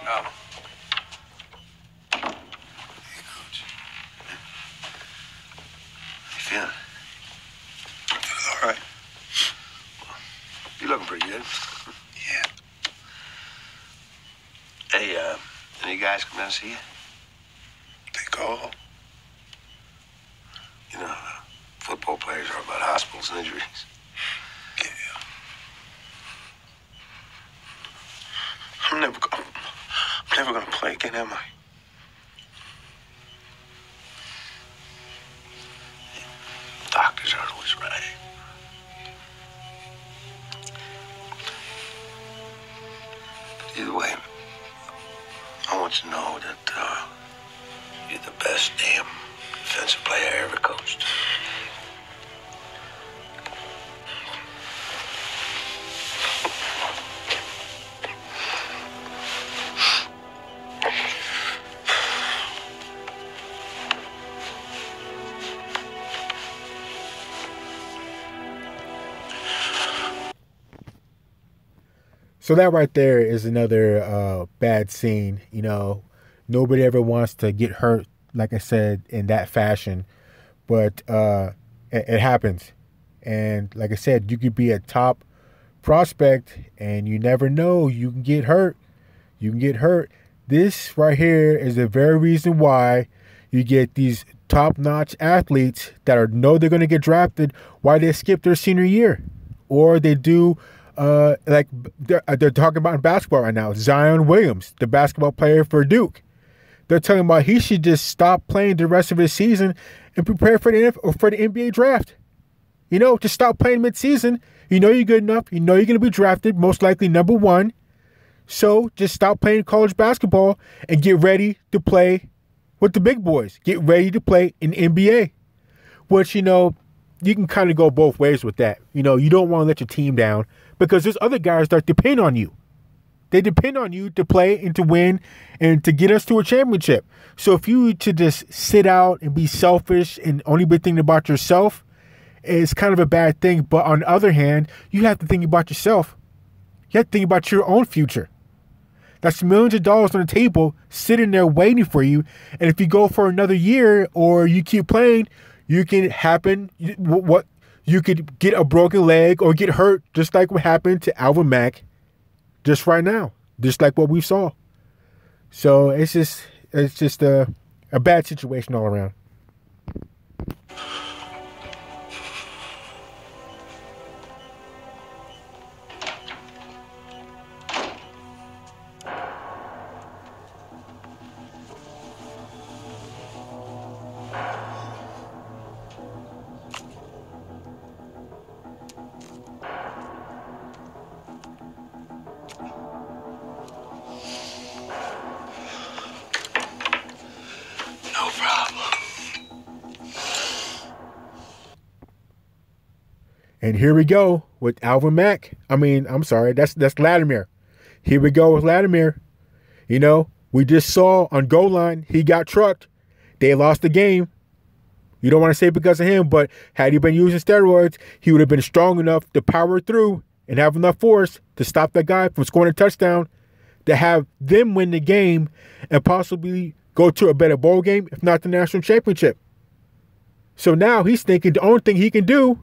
Oh. Hey, Coach. How you feeling? Feeling all right. You looking pretty good. Yeah. Hey, any guys come down to see you? They call. You know, football players are about hospitals and injuries. Yeah. I'm never gonna play again, am I? Doctors aren't always right. Either way, I want you to know that you're the best damn defensive player I ever coached. So that right there is another bad scene. You know, nobody ever wants to get hurt, like I said, in that fashion. But it happens. And like I said, you could be a top prospect and you never know. You can get hurt. You can get hurt. This right here is the very reason why you get these top-notch athletes that know they're going to get drafted, why they skip their senior year. Or they do... like they're talking about in basketball right now. Zion Williams, the basketball player for Duke, they're talking about he should just stop playing the rest of his season and prepare for the NBA draft. You know, just stop playing mid-season. You know you're good enough. You know you're going to be drafted, most likely #1. So just stop playing college basketball and get ready to play with the big boys. Get ready to play in the NBA, which, you know, you can kind of go both ways with that. You know, you don't want to let your team down, because there's other guys that depend on you. They depend on you to play and to win and to get us to a championship. So if you to just sit out and be selfish and only be thinking about yourself, it's kind of a bad thing. But on the other hand, you have to think about yourself. You have to think about your own future. That's millions of dollars on the table sitting there waiting for you. And if you go for another year or you keep playing, you can happen what you could get a broken leg or get hurt, just like what happened to Alvin Mack just right now, just like what we saw. So it's just a bad situation all around. No problem. And here we go with Alvin Mack. I'm sorry, that's Latimer. Here we go with Latimer. You know, we just saw on goal line, he got trucked. They lost the game. You don't want to say because of him, but had he been using steroids, he would have been strong enough to power through and have enough force to stop that guy from scoring a touchdown, to have them win the game and possibly go to a better bowl game, if not the national championship. So now he's thinking the only thing he can do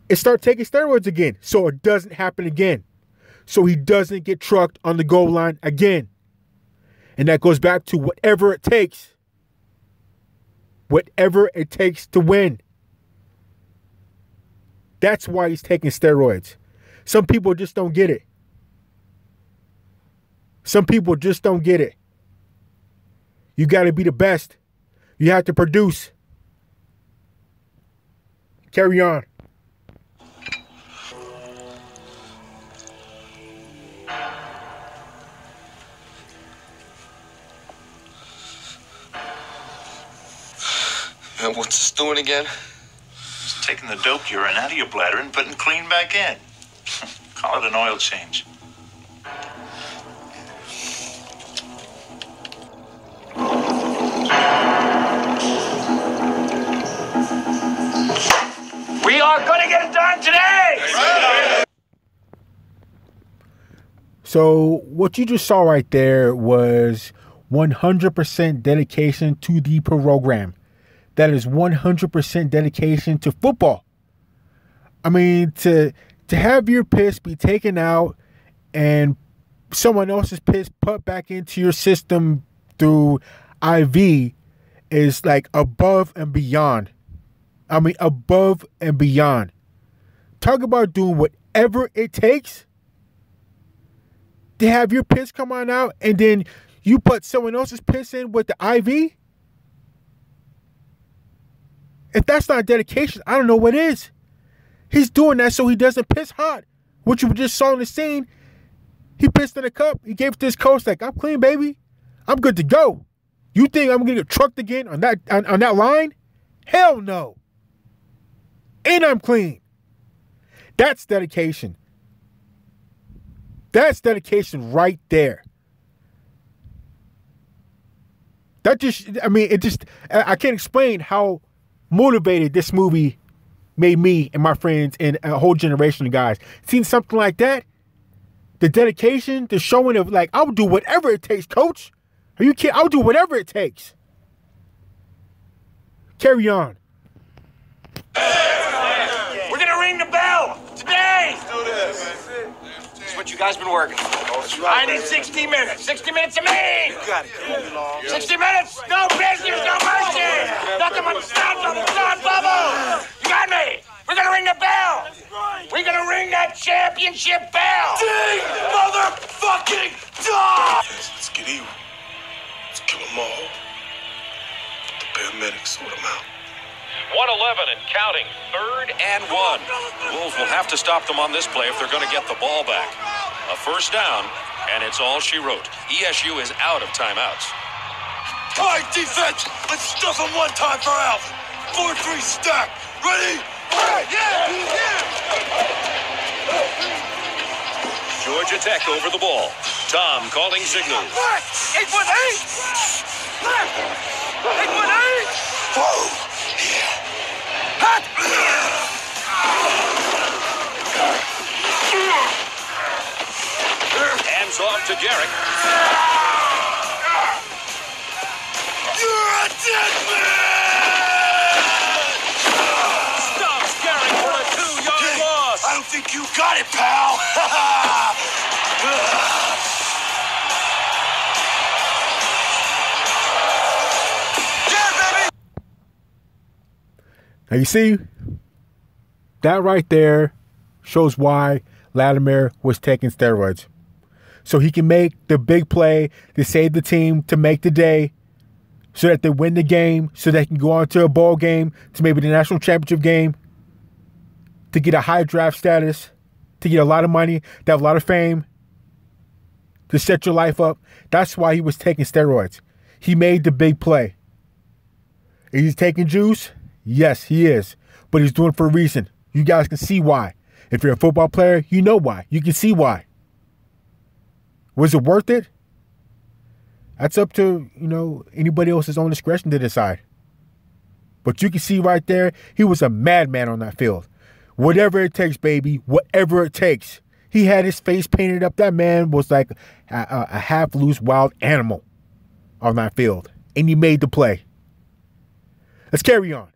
is start taking steroids again so it doesn't happen again. So he doesn't get trucked on the goal line again. And that goes back to whatever it takes. Whatever it takes to win. That's why he's taking steroids. Some people just don't get it. Some people just don't get it. You got to be the best. You have to produce. Carry on. And what's this doing again? It's taking the dope urine out of your bladder and putting clean back in. Call it an oil change. We are going to get it done today! So what you just saw right there was 100% dedication to the program. That is 100% dedication to football. I mean, to have your piss be taken out and someone else's piss put back into your system through IV is like above and beyond. I mean, above and beyond. Talk about doing whatever it takes to have your piss come on out and then you put someone else's piss in with the IV? If that's not dedication, I don't know what is. He's doing that so he doesn't piss hot, which you just saw in the scene. He pissed in a cup. He gave it to his coach like, I'm clean, baby. I'm good to go. You think I'm going to get trucked again on that line? Hell no. And I'm clean. That's dedication. That's dedication right there. I can't explain how motivated this movie made me and my friends and a whole generation of guys. Seeing something like that, the dedication, the showing of like, I'll do whatever it takes, coach. Are you kidding? I'll do whatever it takes. Carry on. We're gonna ring the bell today. Do this. That's what you guys been working. I need 60 minutes. 60 minutes of me. You got it. 60 minutes. No business, no mercy. Nothing but stop bubble. You got me. We're gonna ring the bell. We're gonna ring that championship bell. Ding, motherfucking dog. Let's get even. Let's kill them all. The paramedics sort them out. 111 and counting, 3rd and 1. Wolves will have to stop them on this play if they're going to get the ball back. A first down, and it's all she wrote. ESU is out of timeouts. All right, defense, let's stuff them one time for Alf. 4-3 stack. Ready? Georgia Tech over the ball. Tom calling signals. 8-1-8. 8-1-8. Whoa. Hands off to Garrick. You're a dead man! Stops Garrick for a 2-yard loss. I don't think you got it, pal. Now you see, that right there shows why Latimer was taking steroids. So he can make the big play to save the team, to make the day, so that they win the game, so they can go on to a bowl game, to maybe the national championship game, to get a high draft status, to get a lot of money, to have a lot of fame, to set your life up. That's why he was taking steroids. He made the big play. Is he taking juice? Yes, he is. But he's doing it for a reason. You guys can see why. If you're a football player, you know why. You can see why. Was it worth it? That's up to, anybody else's own discretion to decide. But you can see right there, he was a madman on that field. Whatever it takes, baby. Whatever it takes. He had his face painted up. That man was like a half-loose wild animal on that field. And he made the play. Let's carry on.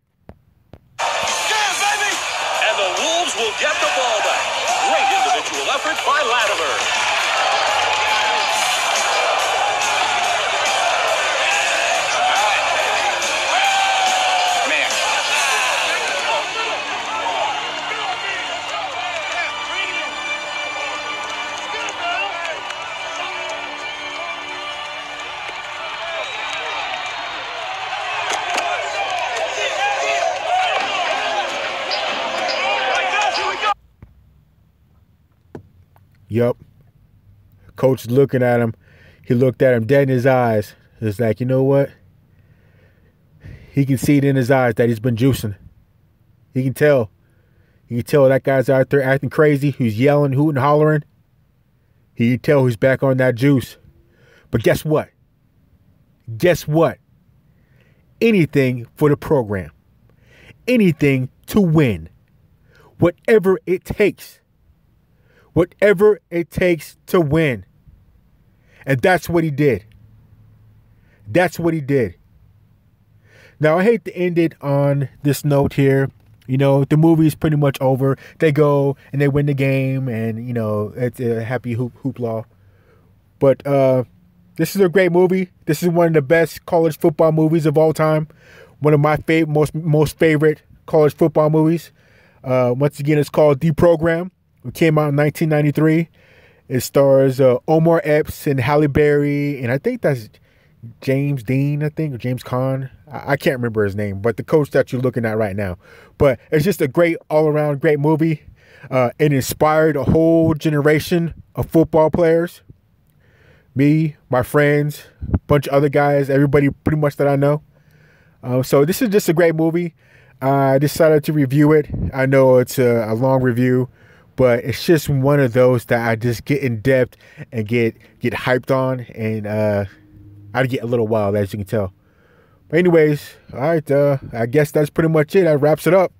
And the Wolves will get the ball back. Great individual effort by Latimer. Yup. Coach is looking at him. He looked at him dead in his eyes. It's like, you know what? He can see it in his eyes that he's been juicing. He can tell. He can tell that guy's out there acting crazy. Who's yelling, hooting, hollering. He can tell he's back on that juice. But guess what? Guess what? Anything for the program. Anything to win. Whatever it takes. whatever it takes to win. And that's what he did. That's what he did. Now, I hate to end it on this note here. You know, the movie's pretty much over. They go and they win the game, and, you know, it's a happy hoopla. But this is a great movie. This is one of the best college football movies of all time. One of my most favorite college football movies. Once again, it's called The Program. It came out in 1993. It stars Omar Epps and Halle Berry, and I think that's James Dean, or James Caan. I can't remember his name, but the coach that you're looking at right now. But it's just a great, all-around great movie. It inspired a whole generation of football players. Me, my friends, a bunch of other guys, everybody pretty much that I know. So this is just a great movie. I decided to review it. I know it's a long review, but it's just one of those that I just get in depth and get hyped on, and I'd get a little wild, as you can tell. But anyways, all right, I guess that's pretty much it. That wraps it up.